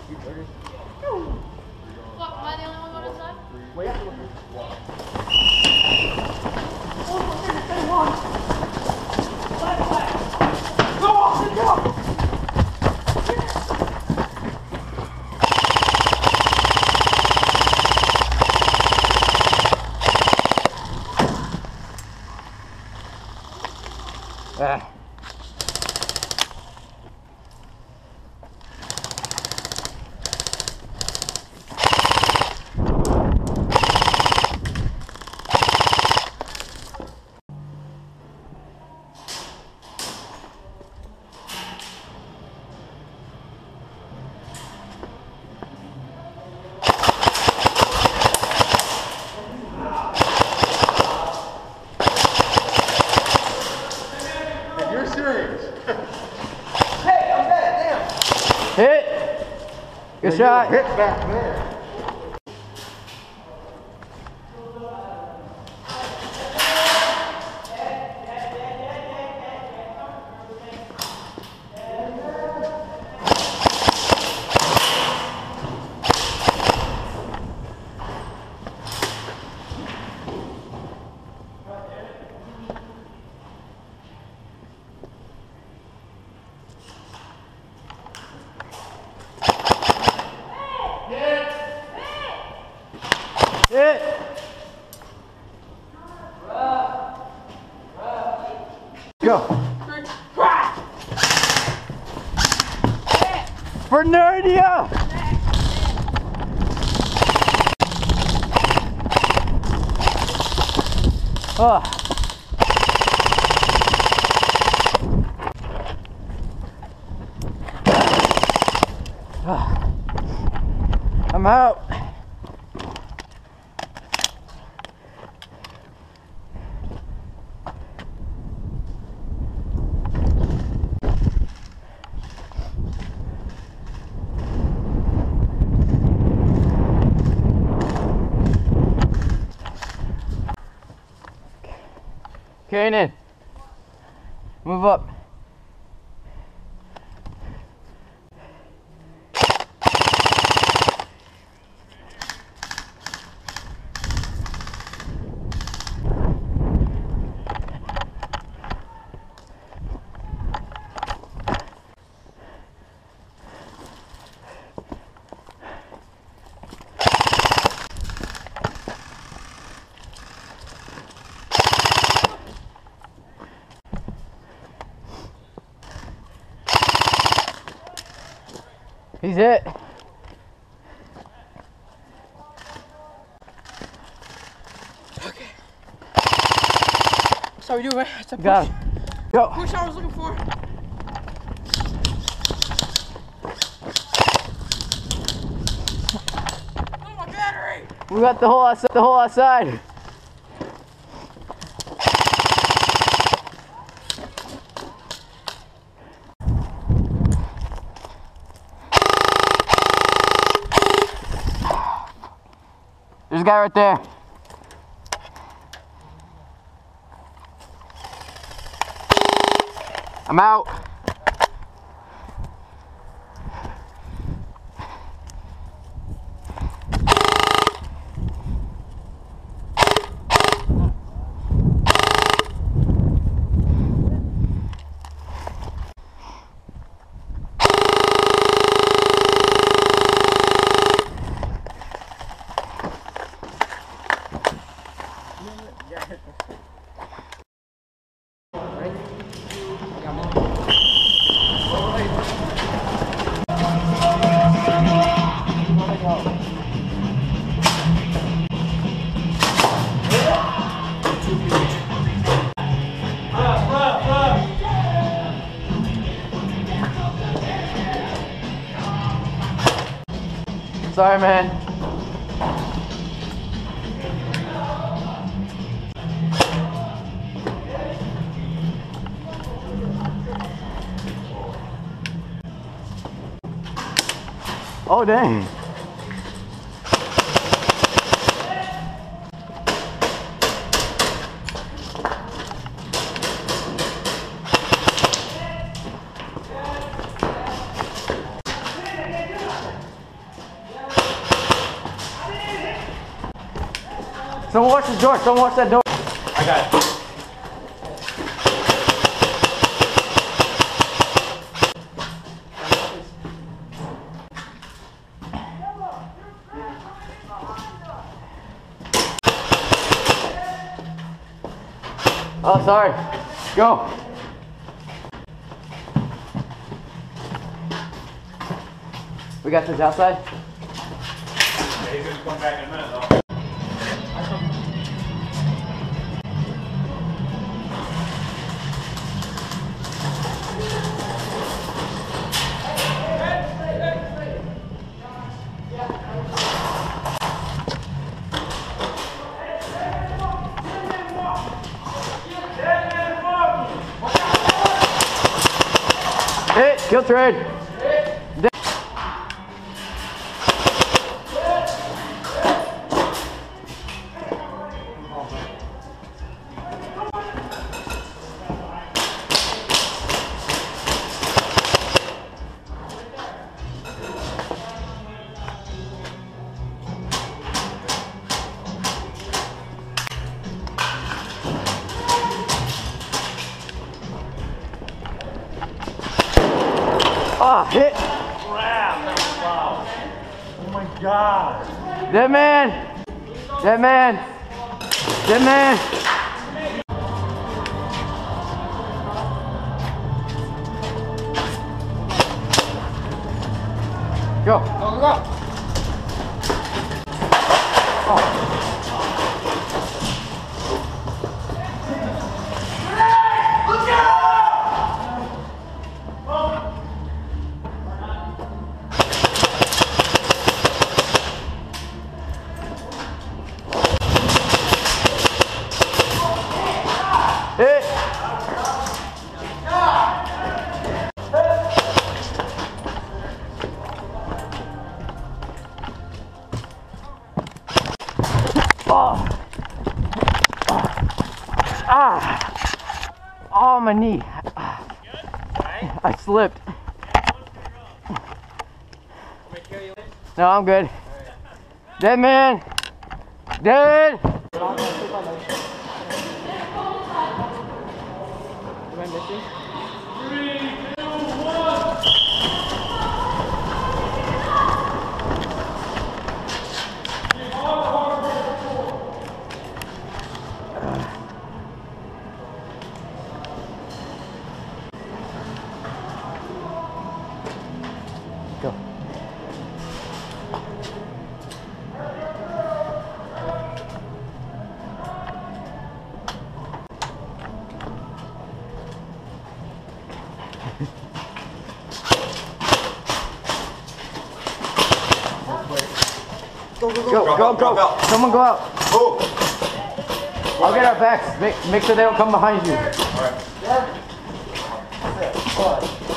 Fuck, am I the only one going inside? Wait. Go on, go! You're serious? Hey, I'm dead, damn. Hit. Good shot. Hit back there. Hit. Go. For Nerdia. Oh. I'm out. Kanan, move up. He's it. Okay. So we do it. It's a push. Got him. Go. Push I was looking for. Oh, my battery! We got the whole outside. There's a guy right there. I'm out. Sorry, man. Oh, dang. Someone watch this door. Someone watch that door. I got it. Oh, sorry. Go. We got this outside. Yeah, he's gonna come back in a minute though. Hit. Kill trade. Ah, hit. Crap, that was loud. Oh my god. Dead man. Dead man. Dead man. Go. Go, go, go. Hit. Oh. Ah. Oh, my knee. I slipped. No, I'm good. Dead man. Dead. Go. Go. Someone go out. Oh. I'll get our backs. Make sure they don't come behind you. Alright. That's it.